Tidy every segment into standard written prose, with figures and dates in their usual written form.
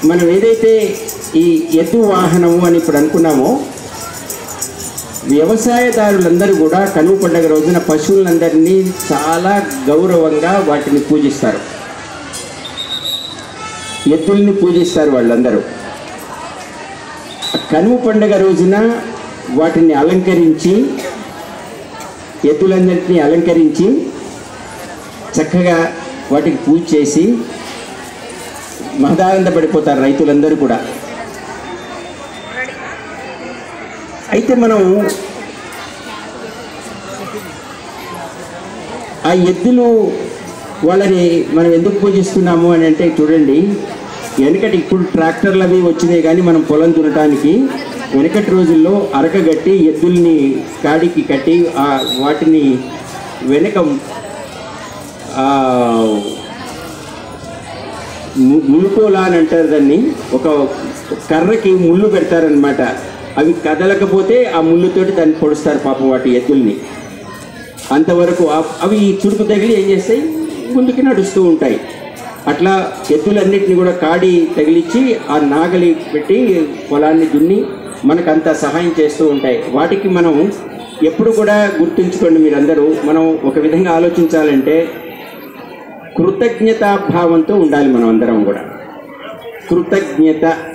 మనం ఏదైతే ఈ ఎద్దు వాహనము అని ఇప్పుడు అనుకున్నామో, వ్యవసాయదారులందరూ కూడా కనుమ పండుగ రోజున పశువులందరినీ చాలా గౌరవంగా వాటిని పూజిస్తారు, ఎద్దుల్ని పూజిస్తారు వాళ్ళందరూ. కనుమ పండుగ రోజున వాటిని అలంకరించి, ఎద్దులందరినీ అలంకరించి చక్కగా వాటికి పూజ చేసి మహదానందపడిపోతారు రైతులందరూ కూడా. అయితే మనం ఆ ఎద్దులు వాళ్ళని మనం ఎందుకు పూజిస్తున్నాము అని అంటే, చూడండి, వెనకటి ఇప్పుడు ట్రాక్టర్లు అవి వచ్చినాయి, కానీ మనం పొలం దున్నటానికి వెనకటి రోజుల్లో అరకగట్టి ఎద్దుల్ని కాడికి కట్టి వాటిని వెనక ములుకోలా అని అంటారు దాన్ని, ఒక కర్రకి ముళ్ళు పెడతారనమాట. అవి కదలకపోతే ఆ ముళ్ళుతోటి దాన్ని పొడుస్తారు పాపం వాటి ఎద్దుల్ని. అంతవరకు అవి చురుకు తగిలి ఏం చేస్తాయి, ముందుకి నడుస్తూ ఉంటాయి. అట్లా ఎద్దులన్నిటిని కూడా కాడి తగిలించి ఆ నాగలి పెట్టి పొలాన్ని దున్ని మనకంత సహాయం చేస్తూ ఉంటాయి. వాటికి మనం ఎప్పుడు కూడా గుర్తుంచుకోండి మీరందరూ, మనం ఒక విధంగా ఆలోచించాలంటే కృతజ్ఞతాభావంతో ఉండాలి మనం అందరం కూడా.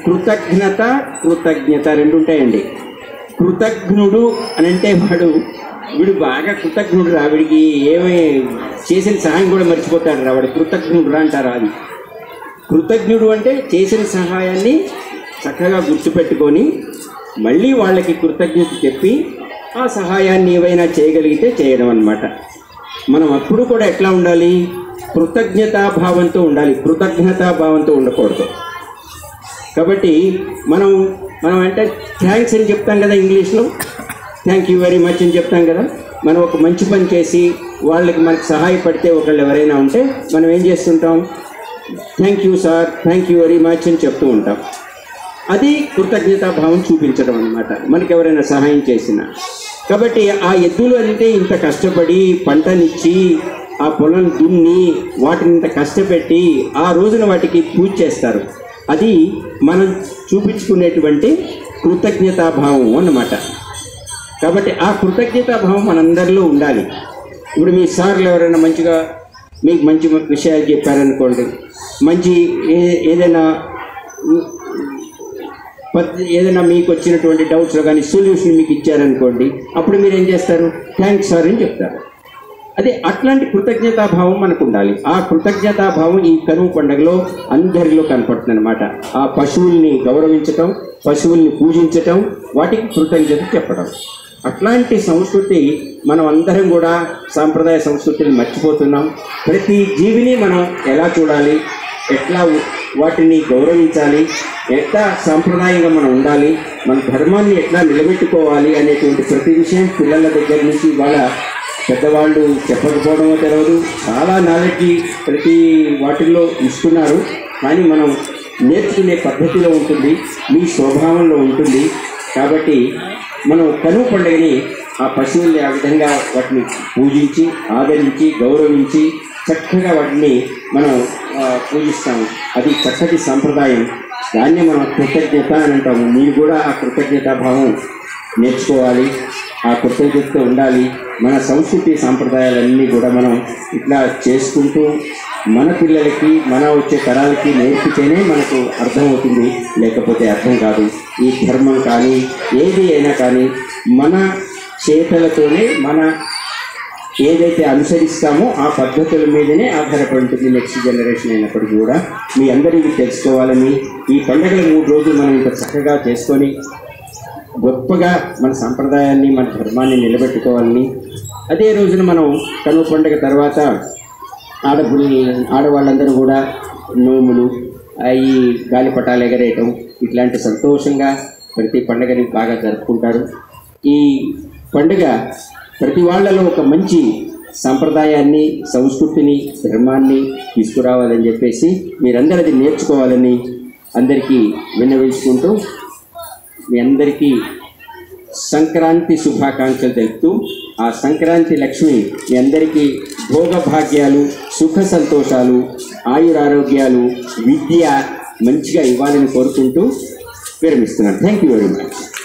కృతజ్ఞత రెండు ఉంటాయండి. కృతజ్ఞుడు అని అంటే వీడు బాగా కృతజ్ఞుడు రా, వీడికి ఏమీ చేసిన సహాయం కూడా మర్చిపోతాడు రా, వాడు కృతజ్ఞుడు రా అంటారు. అది కృతజ్ఞుడు అంటే చేసిన సహాయాన్ని చక్కగా గుర్తుపెట్టుకొని మళ్ళీ వాళ్ళకి కృతజ్ఞత చెప్పి ఆ సహాయాన్ని ఏవైనా చేయగలిగితే చేయడం అన్నమాట. మనం అప్పుడు కూడా ఎట్లా ఉండాలి, కృతజ్ఞతాభావంతో ఉండాలి, కృతజ్ఞతాభావంతో ఉండకూడదు. కాబట్టి మనం అంటే థ్యాంక్స్ అని చెప్తాం కదా, ఇంగ్లీష్లో థ్యాంక్ యూ వెరీ మచ్ అని చెప్తాం కదా. మనం ఒక మంచి పని చేసి వాళ్ళకి మనకు సహాయపడితే ఒకళ్ళు ఎవరైనా ఉంటే మనం ఏం చేస్తుంటాం, thank you sir, thank you very much అని చెప్తూ ఉంటాం. అది కృతజ్ఞతాభావం చూపించడం అన్నమాట, మనకి ఎవరైనా సహాయం చేసినా. కాబట్టి ఆ ఎద్దులు అంటే ఇంత కష్టపడి పంటనిచ్చి ఆ పొలం దున్ని వాటిని ఇంత కష్టపెట్టి ఆ రోజున వాటికి పూజ చేస్తారు. అది మనం చూపించుకునేటువంటి కృతజ్ఞతాభావం అన్నమాట. కాబట్టి ఆ కృతజ్ఞతాభావం మనందరిలో ఉండాలి. ఇప్పుడు మీ సార్లు ఎవరైనా మంచిగా మీకు మంచి విషయాలు చెప్పారనుకోండి, మంచి ఏదైనా మీకు వచ్చినటువంటి డౌట్స్లో కానీ సొల్యూషన్ మీకు ఇచ్చారనుకోండి, అప్పుడు మీరు ఏం చేస్తారు, థ్యాంక్స్ సార్ అని చెప్తారు. అదే అట్లాంటి కృతజ్ఞతాభావం మనకు ఉండాలి. ఆ కృతజ్ఞతాభావం ఈ కనుమ పండుగలో అందరిలో కనపడుతుంది అన్నమాట. ఆ పశువుల్ని గౌరవించటం, పశువుల్ని పూజించటం, వాటికి కృతజ్ఞత చెప్పడం, అట్లాంటి సంస్కృతి మనం అందరం కూడా సాంప్రదాయ సంస్కృతిని మర్చిపోతున్నాం. ప్రతి జీవిని మనం ఎలా చూడాలి, ఎట్లా వాటిని గౌరవించాలి, ఎట్లా సాంప్రదాయంగా మనం ఉండాలి, మన ధర్మాన్ని ఎట్లా నిలబెట్టుకోవాలి అనేటువంటి ప్రతి విషయం పిల్లల దగ్గర నుంచి వాళ్ళ పెద్దవాళ్ళు చెప్పకపోవడమో తెలియదు. చాలా నాలెడ్జి ప్రతి వాటిల్లో ఇస్తున్నారు, కానీ మనం నేర్చుకునే పద్ధతిలో ఉంటుంది, మీ స్వభావంలో ఉంటుంది. కాబట్టి మనం కనుమ పండుగని ఆ పశువుల్ని ఆ విధంగా వాటిని పూజించి ఆదరించి గౌరవించి చక్కగా వాటిని మనం పూజిస్తాము. అది చక్కటి సంప్రదాయం. దాన్ని మనం కృతజ్ఞత అని అంటాము. మీరు కూడా ఆ కృతజ్ఞతాభావం నేర్చుకోవాలి, ఆ కృతజ్ఞతతో ఉండాలి. మన సంస్కృతి సాంప్రదాయాలన్నీ కూడా మనం ఇట్లా చేసుకుంటూ మన పిల్లలకి, మన వచ్చే తరాలకి నేర్పితేనే మనకు అర్థమవుతుంది, లేకపోతే అర్థం కాదు. ఈ ధర్మం కానీ ఏది అయినా కానీ మన చేతలతోనే మన ఏదైతే అనుసరిస్తామో ఆ పద్ధతుల మీదనే ఆధారపడి ఉంటుంది నెక్స్ట్ జనరేషన్ అయినప్పటికీ కూడా. మీ అందరికీ తెలుసుకోవాలని ఈ పండుగల 3 రోజులు మనం ఇంత చక్కగా చేసుకొని గొప్పగా మన సంప్రదాయాన్ని, మన ధర్మాన్ని నిలబెట్టుకోవాలని. అదే రోజున మనం కనుమ పండుగ తర్వాత ఆడవాళ్ళందరూ కూడా నోములు, ఈ గాలిపటాలు ఎగరేయటం, ఇట్లాంటి సంతోషంగా ప్రతి పండుగని బాగా జరుపుకుంటారు. ఈ పండుగ ప్రతి వాళ్ళలో ఒక మంచి సంప్రదాయాన్ని, సంస్కృతిని, ధర్మాన్ని తీసుకురావాలని చెప్పేసి మీరందరూ అది నేర్చుకోవాలని అందరికీ విన్నవించుకుంటూ మీ అందరికీ సంక్రాంతి శుభాకాంక్షలు తెలుపుతూ, ఆ సంక్రాంతి లక్ష్మి మీ అందరికీ భోగభాగ్యాలు, సుఖ సంతోషాలు, ఆయురారోగ్యాలు, విద్య, మంచిగా ఇవ్వాలని కోరుకుంటూ విరమిస్తున్నాను. Thank you very much.